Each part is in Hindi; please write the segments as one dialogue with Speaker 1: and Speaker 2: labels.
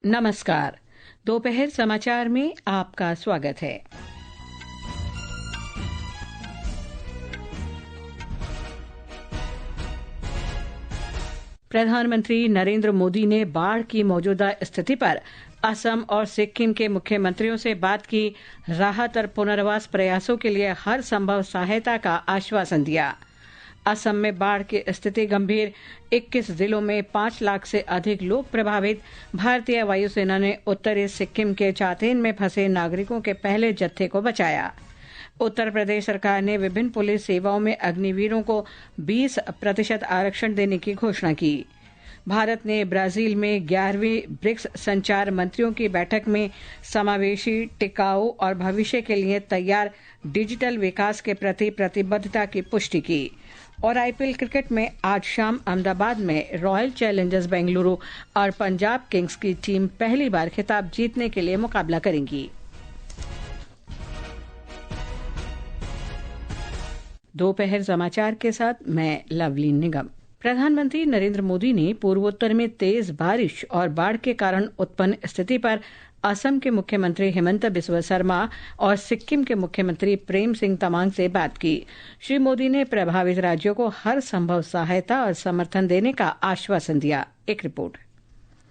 Speaker 1: नमस्कार। दोपहर समाचार में आपका स्वागत है। प्रधानमंत्री नरेंद्र मोदी ने बाढ़ की मौजूदा स्थिति पर असम और सिक्किम के मुख्यमंत्रियों से बात की। राहत और पुनर्वास प्रयासों के लिए हर संभव सहायता का आश्वासन दिया। असम में बाढ़ की स्थिति गंभीर, 21 जिलों में 5 लाख से अधिक लोग प्रभावित। भारतीय वायुसेना ने उत्तरी सिक्किम के चातेन में फंसे नागरिकों के पहले जत्थे को बचाया। उत्तर प्रदेश सरकार ने विभिन्न पुलिस सेवाओं में अग्निवीरों को 20% आरक्षण देने की घोषणा की। भारत ने ब्राजील में 11वीं ब्रिक्स संचार मंत्रियों की बैठक में समावेशी, टिकाऊ और भविष्य के लिए तैयार डिजिटल विकास के प्रति प्रतिबद्धता की पुष्टि की। और आईपीएल क्रिकेट में आज शाम अहमदाबाद में रॉयल चैलेंजर्स बेंगलुरु और पंजाब किंग्स की टीम पहली बार खिताब जीतने के लिए मुकाबला करेंगी। दोपहर समाचार के साथ मैं लवली निगम। प्रधानमंत्री नरेंद्र मोदी ने पूर्वोत्तर में तेज बारिश और बाढ़ के कारण उत्पन्न स्थिति पर असम के मुख्यमंत्री हिमंता बिस्वा शर्मा और सिक्किम के मुख्यमंत्री प्रेम सिंह तमांग से बात की। श्री मोदी ने प्रभावित राज्यों को हर संभव सहायता और समर्थन देने का आश्वासन दिया। एक रिपोर्ट।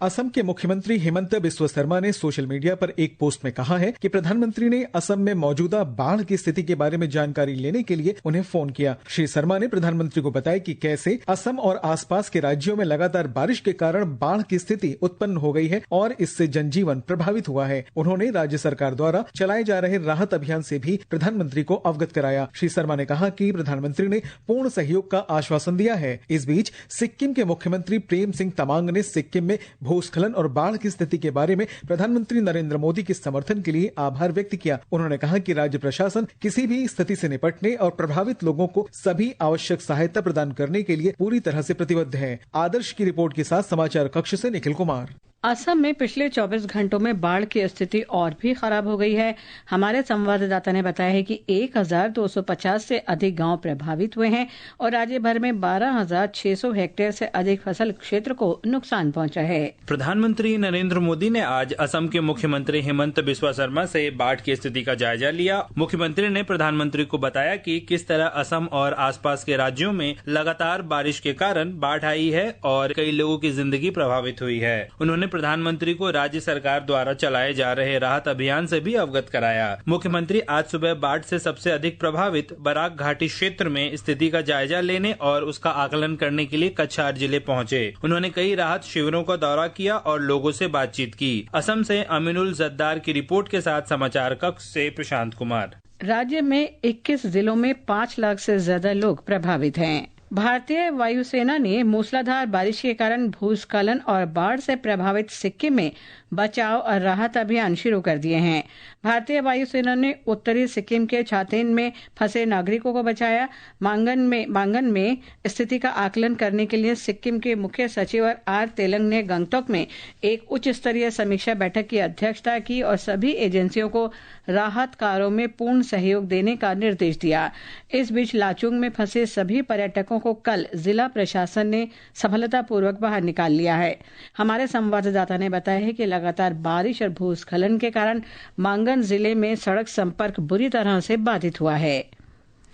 Speaker 2: असम के मुख्यमंत्री हिमंता बिस्वा शर्मा ने सोशल मीडिया पर एक पोस्ट में कहा है कि प्रधानमंत्री ने असम में मौजूदा बाढ़ की स्थिति के बारे में जानकारी लेने के लिए उन्हें फोन किया। श्री शर्मा ने प्रधानमंत्री को बताया कि कैसे असम और आसपास के राज्यों में लगातार बारिश के कारण बाढ़ की स्थिति उत्पन्न हो गई है और इससे जनजीवन प्रभावित हुआ है। उन्होंने राज्य सरकार द्वारा चलाए जा रहे राहत अभियान से भी प्रधानमंत्री को अवगत कराया। श्री शर्मा ने कहा कि प्रधानमंत्री ने पूर्ण सहयोग का आश्वासन दिया है। इस बीच सिक्किम के मुख्यमंत्री प्रेम सिंह तमांग ने सिक्किम में भूस्खलन और बाढ़ की स्थिति के बारे में प्रधानमंत्री नरेंद्र मोदी के समर्थन के लिए आभार व्यक्त किया। उन्होंने कहा कि राज्य प्रशासन किसी भी स्थिति से निपटने और प्रभावित लोगों को सभी आवश्यक सहायता प्रदान करने के लिए पूरी तरह से प्रतिबद्ध है। आदर्श की रिपोर्ट के साथ समाचार कक्ष से निखिल कुमार।
Speaker 1: असम में पिछले 24 घंटों में बाढ़ की स्थिति और भी खराब हो गई है। हमारे संवाददाता ने बताया है कि 1250 से अधिक गांव प्रभावित हुए हैं और राज्य भर में 12,600 हेक्टेयर से अधिक फसल क्षेत्र को नुकसान पहुंचा है।
Speaker 3: प्रधानमंत्री नरेंद्र मोदी ने आज असम के मुख्यमंत्री हिमंता बिस्वा शर्मा से बाढ़ की स्थिति का जायजा लिया। मुख्यमंत्री ने प्रधानमंत्री को बताया कि किस तरह असम और आसपास के राज्यों में लगातार बारिश के कारण बाढ़ आई है और कई लोगों की जिंदगी प्रभावित हुई है। उन्होंने प्रधानमंत्री को राज्य सरकार द्वारा चलाए जा रहे राहत अभियान से भी अवगत कराया। मुख्यमंत्री आज सुबह बाढ़ से सबसे अधिक प्रभावित बराक घाटी क्षेत्र में स्थिति का जायजा लेने और उसका आकलन करने के लिए कछार जिले पहुंचे। उन्होंने कई राहत शिविरों का दौरा किया और लोगों से बातचीत की। असम से अमीनुल जद्दार की रिपोर्ट के साथ समाचार कक्ष से प्रशांत कुमार।
Speaker 1: राज्य में 21 जिलों में 5 लाख से ज्यादा लोग प्रभावित हैं। भारतीय वायुसेना ने मूसलाधार बारिश के कारण भूस्खलन और बाढ़ से प्रभावित सिक्किम में बचाव और राहत अभियान शुरू कर दिए हैं। भारतीय वायुसेना ने उत्तरी सिक्किम के चातेन में फंसे नागरिकों को बचाया। मांगन में स्थिति का आकलन करने के लिए सिक्किम के मुख्य सचिव आर तेलंग ने गंगटोक में एक उच्च स्तरीय समीक्षा बैठक की अध्यक्षता की और सभी एजेंसियों को राहत कार्यों में पूर्ण सहयोग देने का निर्देश दिया। इस बीच लाचुंग में फंसे सभी पर्यटकों को कल जिला प्रशासन ने सफलतापूर्वक बाहर निकाल लिया है। हमारे संवाददाता ने बताया है कि लगातार बारिश और भूस्खलन के कारण मांगन जिले में सड़क संपर्क बुरी तरह से बाधित हुआ है।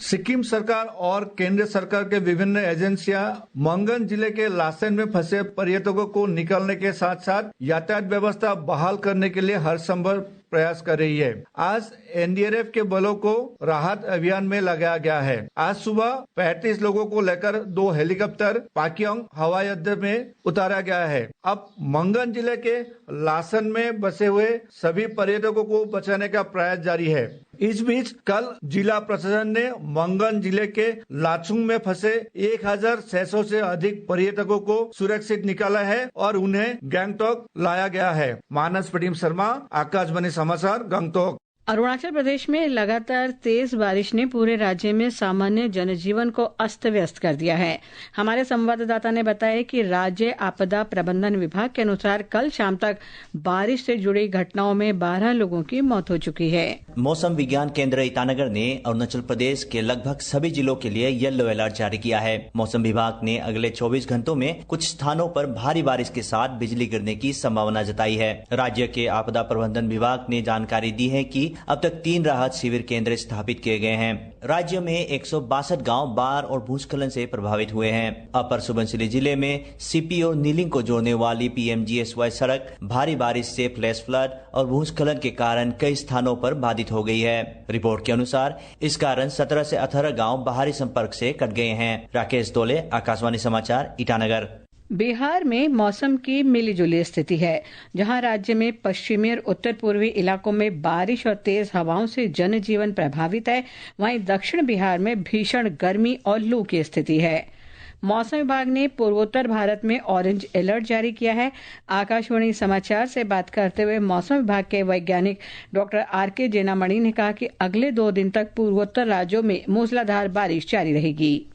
Speaker 4: सिक्किम सरकार और केंद्र सरकार के विभिन्न एजेंसियां मंगन जिले के लासेन में फंसे पर्यटकों को निकालने के साथ साथ यातायात व्यवस्था बहाल करने के लिए हर संभव प्रयास कर रही है। आज एनडीआरएफ के बलों को राहत अभियान में लगाया गया है। आज सुबह 35 लोगों को लेकर 2 हेलीकॉप्टर पाक्योंग हवाई अड्डे में उतारा गया है। अब मंगन जिले के लासन में बसे हुए सभी पर्यटकों को बचाने का प्रयास जारी है। इस बीच कल जिला प्रशासन ने मंगन जिले के लाचुंग में फंसे 1,600 से अधिक पर्यटकों को सुरक्षित निकाला है और उन्हें गंगटोक लाया गया है। मानस प्रतिम शर्मा, आकाशवाणी समाचार, गंगटोक।
Speaker 1: अरुणाचल प्रदेश में लगातार तेज बारिश ने पूरे राज्य में सामान्य जनजीवन को अस्त व्यस्त कर दिया है। हमारे संवाददाता ने बताया कि राज्य आपदा प्रबंधन विभाग के अनुसार कल शाम तक बारिश से जुड़ी घटनाओं में 12 लोगों की मौत हो चुकी है।
Speaker 5: मौसम विज्ञान केंद्र ईटानगर ने अरुणाचल प्रदेश के लगभग सभी जिलों के लिए येलो अलर्ट जारी किया है। मौसम विभाग ने अगले 24 घंटों में कुछ स्थानों पर भारी बारिश के साथ बिजली गिरने की संभावना जताई है। राज्य के आपदा प्रबंधन विभाग ने जानकारी दी है कि अब तक 3 राहत शिविर केंद्र स्थापित किए गए हैं। राज्य में 162 गांव बाढ़ और भूस्खलन से प्रभावित हुए हैं। अपर सुबनसिरी जिले में सीपी और नीलिंग को जोड़ने वाली PMGSY सड़क भारी बारिश से फ्लैश फ्लड और भूस्खलन के कारण कई स्थानों पर बाधित हो गई है। रिपोर्ट के अनुसार इस कारण 17 से 18 गांव बाहरी संपर्क से कट गए हैं। राकेश दोले, आकाशवाणी समाचार, ईटानगर।
Speaker 1: बिहार में मौसम की मिलीजुली स्थिति है। जहां राज्य में पश्चिमी और उत्तर पूर्वी इलाकों में बारिश और तेज हवाओं से जनजीवन प्रभावित है, वहीं दक्षिण बिहार में भीषण गर्मी और लू की स्थिति है। मौसम विभाग ने पूर्वोत्तर भारत में ऑरेंज अलर्ट जारी किया है। आकाशवाणी समाचार से बात करते हुए मौसम विभाग के वैज्ञानिक डॉक्टर RK जेनामणि ने कहा कि अगले 2 दिन तक पूर्वोत्तर राज्यों में मूसलाधार बारिश जारी रहेगी।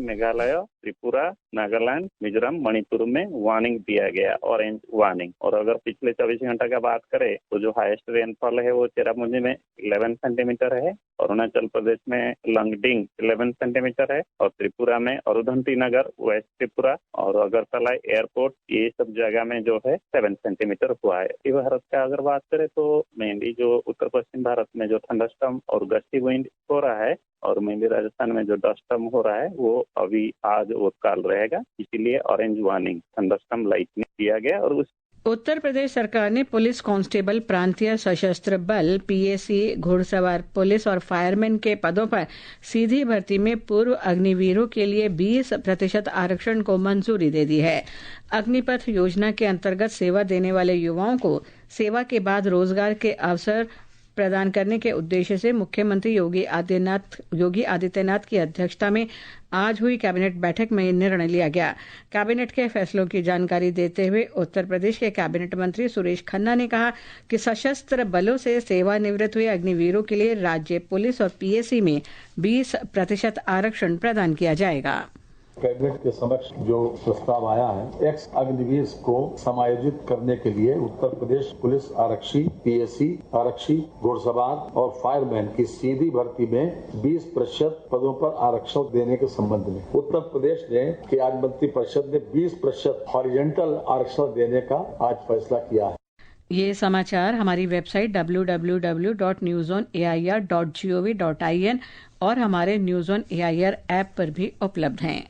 Speaker 6: मेघालय, त्रिपुरा, नागालैंड, मिजोरम, मणिपुर में वार्निंग दिया गया, ऑरेंज वार्निंग। और अगर पिछले 24 घंटा का बात करें तो जो हाईएस्ट रेनफॉल है वो चेरापूंजी में 11 सेंटीमीटर है, अरुणाचल प्रदेश में लंगडिंग 11 सेंटीमीटर है, और त्रिपुरा में अरुधंती नगर, वेस्ट त्रिपुरा और अगरतला एयरपोर्ट, ये सब जगह में जो है 7 सेंटीमीटर हुआ है। उत्तरी भारत का अगर बात करें तो मेनली जो उत्तर पश्चिम भारत में जो थंडरस्टॉर्म और गस्टी विंड हो रहा है, और मेनली राजस्थान में जो डस्टस्टॉर्म हो रहा है वो अभी आज और कल रहेगा, इसीलिए ऑरेंज वार्निंग थंडरस्टॉर्म लाइटनिंग दिया गया। और उस
Speaker 1: उत्तर प्रदेश सरकार ने पुलिस कांस्टेबल, प्रांतीय सशस्त्र बल, PAC, घुड़सवार पुलिस और फायरमैन के पदों पर सीधी भर्ती में पूर्व अग्निवीरों के लिए 20% आरक्षण को मंजूरी दे दी है। अग्निपथ योजना के अंतर्गत सेवा देने वाले युवाओं को सेवा के बाद रोजगार के अवसर प्रदान करने के उद्देश्य से मुख्यमंत्री योगी आदित्यनाथ की अध्यक्षता में आज हुई कैबिनेट बैठक में निर्णय लिया गया। कैबिनेट के फैसलों की जानकारी देते हुए उत्तर प्रदेश के कैबिनेट मंत्री सुरेश खन्ना ने कहा कि सशस्त्र बलों से सेवानिवृत्त हुए अग्निवीरों के लिए राज्य पुलिस और PAC में 20% आरक्षण प्रदान किया जाएगा।
Speaker 7: कैबिनेट के समक्ष जो प्रस्ताव आया है, एक्स अग्निवीर को समायोजित करने के लिए उत्तर प्रदेश पुलिस आरक्षी, PAC आरक्षी, घुड़सवार और फायरमैन की सीधी भर्ती में 20% पदों पर आरक्षण देने के संबंध में उत्तर प्रदेश ने की आज मंत्रिपरिषद ने 20% हॉरिजॉन्टल आरक्षण देने का आज फैसला किया है।
Speaker 1: ये समाचार हमारी वेबसाइट www.newsonair.gov.in और हमारे न्यूज ऑन एआईआर ऐप पर भी उपलब्ध हैं।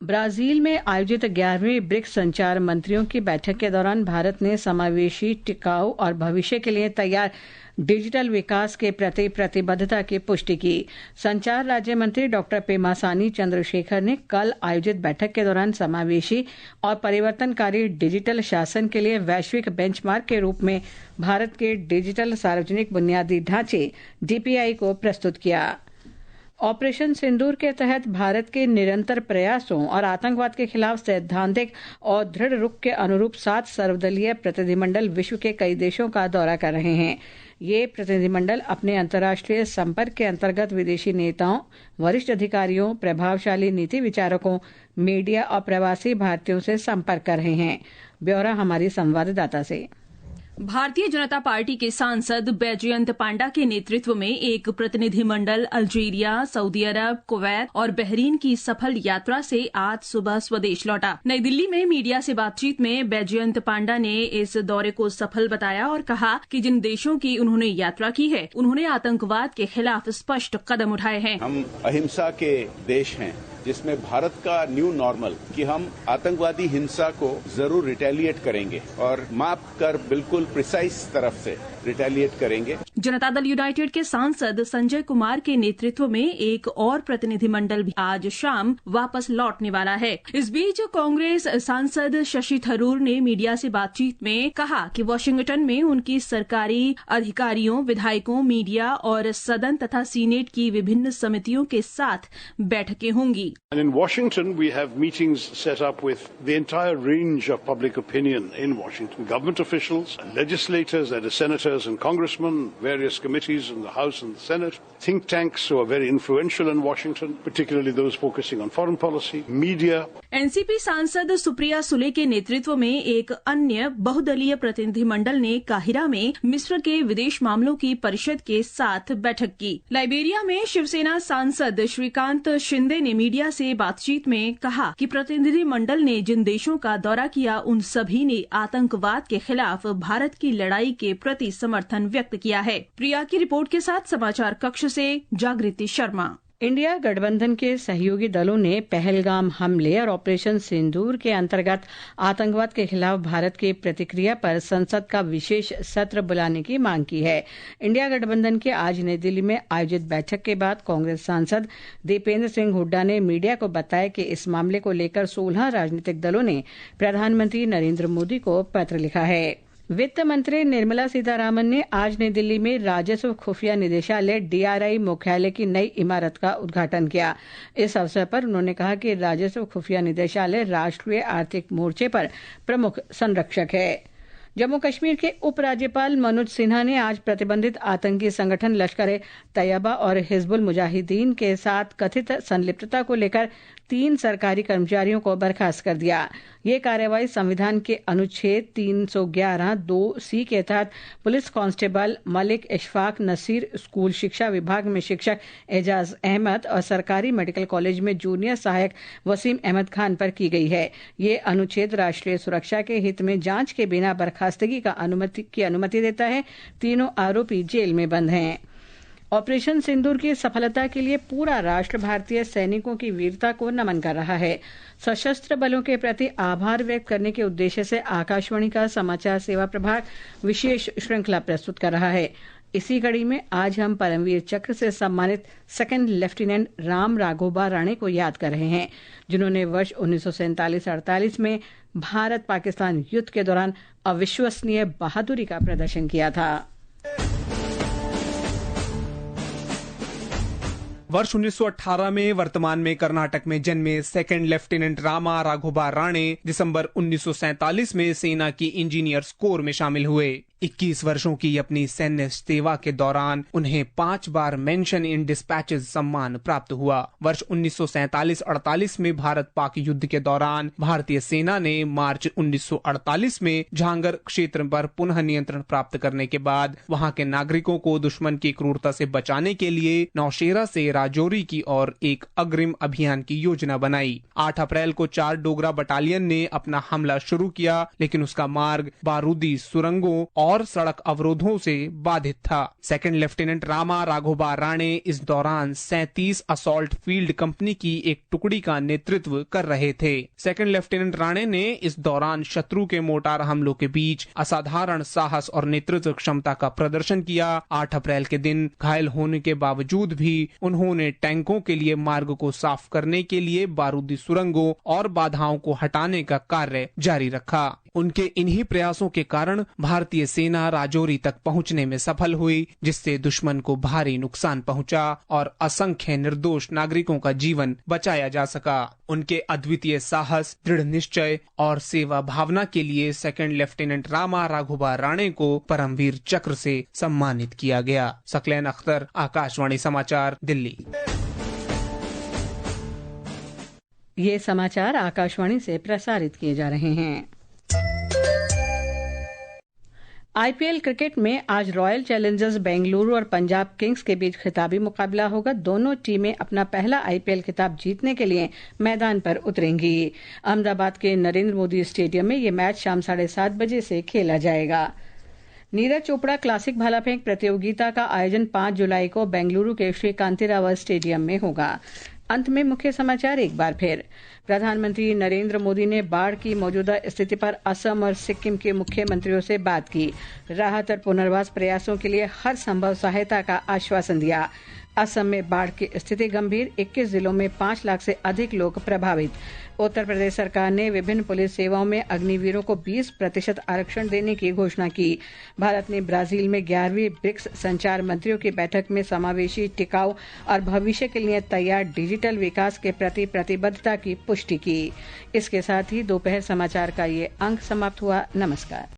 Speaker 1: ब्राजील में आयोजित 11वीं ब्रिक्स संचार मंत्रियों की बैठक के दौरान भारत ने समावेशी, टिकाऊ और भविष्य के लिए तैयार डिजिटल विकास के प्रति प्रतिबद्धता की पुष्टि की। संचार राज्य मंत्री डॉक्टर पेमासानी चंद्रशेखर ने कल आयोजित बैठक के दौरान समावेशी और परिवर्तनकारी डिजिटल शासन के लिए वैश्विक बेंचमार्क के रूप में भारत के डिजिटल सार्वजनिक बुनियादी ढांचे DPI को प्रस्तुत किया। ऑपरेशन सिंदूर के तहत भारत के निरंतर प्रयासों और आतंकवाद के खिलाफ सैद्धांतिक और दृढ़ रुख के अनुरूप 7 सर्वदलीय प्रतिनिधिमंडल विश्व के कई देशों का दौरा कर रहे हैं। ये प्रतिनिधिमंडल अपने अंतर्राष्ट्रीय संपर्क के अंतर्गत विदेशी नेताओं, वरिष्ठ अधिकारियों, प्रभावशाली नीति विचारकों, मीडिया और प्रवासी भारतीयों से संपर्क कर रहे हैं। ब्यौरा हमारी संवाददाता से।
Speaker 8: भारतीय जनता पार्टी के सांसद बैजयंत पांडा के नेतृत्व में एक प्रतिनिधिमंडल अल्जीरिया, सऊदी अरब, कुवैत और बहरीन की सफल यात्रा से आज सुबह स्वदेश लौटा। नई दिल्ली में मीडिया से बातचीत में बैजयंत पांडा ने इस दौरे को सफल बताया और कहा कि जिन देशों की उन्होंने यात्रा की है, उन्होंने आतंकवाद के खिलाफ स्पष्ट कदम उठाए हैं।
Speaker 9: हम अहिंसा के देश हैं, जिसमें भारत का न्यू नॉर्मल कि हम आतंकवादी हिंसा को जरूर रिटेलिएट करेंगे और माप कर बिल्कुल प्रिसाइज तरफ से रिटेलिएट करेंगे।
Speaker 8: जनता दल यूनाइटेड के सांसद संजय कुमार के नेतृत्व में एक और प्रतिनिधिमंडल भी आज शाम वापस लौटने वाला है। इस बीच कांग्रेस सांसद शशि थरूर ने मीडिया से बातचीत में कहा कि वॉशिंगटन में उनकी सरकारी अधिकारियों, विधायकों, मीडिया और सदन तथा सीनेट की विभिन्न समितियों के साथ बैठकें होंगी।
Speaker 10: And in Washington, we have meetings set up with the entire range of public opinion in Washington, government officials, legislators, that is senators and congressmen, various committees in the House and the Senate, think tanks who are very influential in Washington, particularly those focusing on foreign policy, media.
Speaker 8: NCP सांसद सुप्रिया सुले के नेतृत्व में एक अन्य बहुदलीय प्रतिनिधिमंडल ने काहिरा में मिस्र के विदेश मामलों की परिषद के साथ बैठक की। लाइबेरिया में शिवसेना सांसद श्रीकांत शिंदे ने मीडिया से बातचीत में कहा कि प्रतिनिधिमंडल ने जिन देशों का दौरा किया उन सभी ने आतंकवाद के खिलाफ भारत की लड़ाई के प्रति समर्थन व्यक्त किया है। प्रिया की रिपोर्ट के साथ समाचार कक्ष से जागृति शर्मा।
Speaker 1: इंडिया गठबंधन के सहयोगी दलों ने पहलगाम हमले और ऑपरेशन सिंदूर के अंतर्गत आतंकवाद के खिलाफ भारत की प्रतिक्रिया पर संसद का विशेष सत्र बुलाने की मांग की है। इंडिया गठबंधन के आज नई दिल्ली में आयोजित बैठक के बाद कांग्रेस सांसद दीपेंद्र सिंह हुड्डा ने मीडिया को बताया कि इस मामले को लेकर 16 राजनीतिक दलों ने प्रधानमंत्री नरेंद्र मोदी को पत्र लिखा है। वित्त मंत्री निर्मला सीतारामन ने आज नई दिल्ली में राजस्व खुफिया निदेशालय डीआरआई मुख्यालय की नई इमारत का उद्घाटन किया। इस अवसर पर उन्होंने कहा कि राजस्व खुफिया निदेशालय राष्ट्रीय आर्थिक मोर्चे पर प्रमुख संरक्षक है। जम्मू कश्मीर के उपराज्यपाल मनोज सिन्हा ने आज प्रतिबंधित आतंकी संगठन लश्कर तैयबा और हिजबुल मुजाहिदीन के साथ कथित संलिप्तता को लेकर 3 सरकारी कर्मचारियों को बर्खास्त कर दिया। ये कार्रवाई संविधान के अनुच्छेद 311(2)(c) के तहत police constable Malik Ishfaq Nasir, school शिक्षा विभाग में शिक्षक एजाज अहमद और सरकारी मेडिकल कॉलेज में जूनियर सहायक वसीम अहमद खान पर की गई है। ये अनुच्छेद राष्ट्रीय सुरक्षा के हित में जांच के बिना बर्खास्तगी की अनुमति देता है। तीनों आरोपी जेल में बंद हैं। ऑपरेशन सिंदूर की सफलता के लिए पूरा राष्ट्र भारतीय सैनिकों की वीरता को नमन कर रहा है। सशस्त्र बलों के प्रति आभार व्यक्त करने के उद्देश्य से आकाशवाणी का समाचार सेवा प्रभाग विशेष श्रृंखला प्रस्तुत कर रहा है। इसी कड़ी में आज हम परमवीर चक्र से सम्मानित सेकंड लेफ्टिनेंट राम राघोबा राणे को याद कर रहे हैं, जिन्होंने वर्ष 1947-48 में भारत पाकिस्तान युद्ध के दौरान अविश्वसनीय बहादुरी का प्रदर्शन किया था।
Speaker 11: वर्ष 1918 में वर्तमान में कर्नाटक में जन्मे सेकंड लेफ्टिनेंट रामा राघोबा राणे दिसंबर 1947 में सेना की इंजीनियर्स कोर में शामिल हुए। 21 वर्षों की अपनी सैन्य सेवा के दौरान उन्हें 5 बार मेंशन इन डिस्पैचेस सम्मान प्राप्त हुआ। वर्ष 1947-48 में भारत पाक युद्ध के दौरान भारतीय सेना ने मार्च 1948 में झांगर क्षेत्र पर पुनः नियंत्रण प्राप्त करने के बाद वहां के नागरिकों को दुश्मन की क्रूरता से बचाने के लिए नौशेरा से राजौरी की ओर एक अग्रिम अभियान की योजना बनाई। 8 अप्रैल को 4 डोगरा बटालियन ने अपना हमला शुरू किया, लेकिन उसका मार्ग बारूदी सुरंगों और सड़क अवरोधों से बाधित था। सेकंड लेफ्टिनेंट रामा राघोबा राणे इस दौरान 37 असॉल्ट फील्ड कंपनी की एक टुकड़ी का नेतृत्व कर रहे थे। सेकंड लेफ्टिनेंट राणे ने इस दौरान शत्रु के मोटार हमलों के बीच असाधारण साहस और नेतृत्व क्षमता का प्रदर्शन किया। 8 अप्रैल के दिन घायल होने के बावजूद भी उन्होंने टैंकों के लिए मार्ग को साफ करने के लिए बारूदी सुरंगों और बाधाओं को हटाने का कार्य जारी रखा। उनके इन्हीं प्रयासों के कारण भारतीय सेना राजौरी तक पहुंचने में सफल हुई, जिससे दुश्मन को भारी नुकसान पहुंचा और असंख्य निर्दोष नागरिकों का जीवन बचाया जा सका। उनके अद्वितीय साहस, दृढ़ निश्चय और सेवा भावना के लिए सेकंड लेफ्टिनेंट रामा राघोबा राणे को परमवीर चक्र से सम्मानित किया गया। सकलैन अख्तर, आकाशवाणी समाचार, दिल्ली।
Speaker 1: ये समाचार आकाशवाणी से प्रसारित किए जा रहे हैं। आईपीएल क्रिकेट में आज रॉयल चैलेंजर्स बेंगलुरु और पंजाब किंग्स के बीच खिताबी मुकाबला होगा। दोनों टीमें अपना पहला आईपीएल खिताब जीतने के लिए मैदान पर उतरेंगी। अहमदाबाद के नरेंद्र मोदी स्टेडियम में ये मैच शाम 7:30 बजे से खेला जाएगा। नीरज चोपड़ा क्लासिक भाला फेंक प्रतियोगिता का आयोजन 5 जुलाई को बेंगलुरु के श्री कांतिराव स्टेडियम में होगा। अंत में मुख्य समाचार एक बार फिर। प्रधानमंत्री नरेंद्र मोदी ने बाढ़ की मौजूदा स्थिति पर असम और सिक्किम के मुख्यमंत्रियों से बात की। राहत और पुनर्वास प्रयासों के लिए हर संभव सहायता का आश्वासन दिया। असम में बाढ़ की स्थिति गंभीर, 21 जिलों में 5 लाख से अधिक लोग प्रभावित। उत्तर प्रदेश सरकार ने विभिन्न पुलिस सेवाओं में अग्निवीरों को 20% आरक्षण देने की घोषणा की। भारत ने ब्राजील में 11वीं ब्रिक्स संचार मंत्रियों की बैठक में समावेशी, टिकाऊ और भविष्य के लिए तैयार डिजिटल विकास के प्रति प्रतिबद्धता की पुष्टि की। इसके साथ ही दोपहर समाचार का ये अंक समाप्त हुआ। नमस्कार।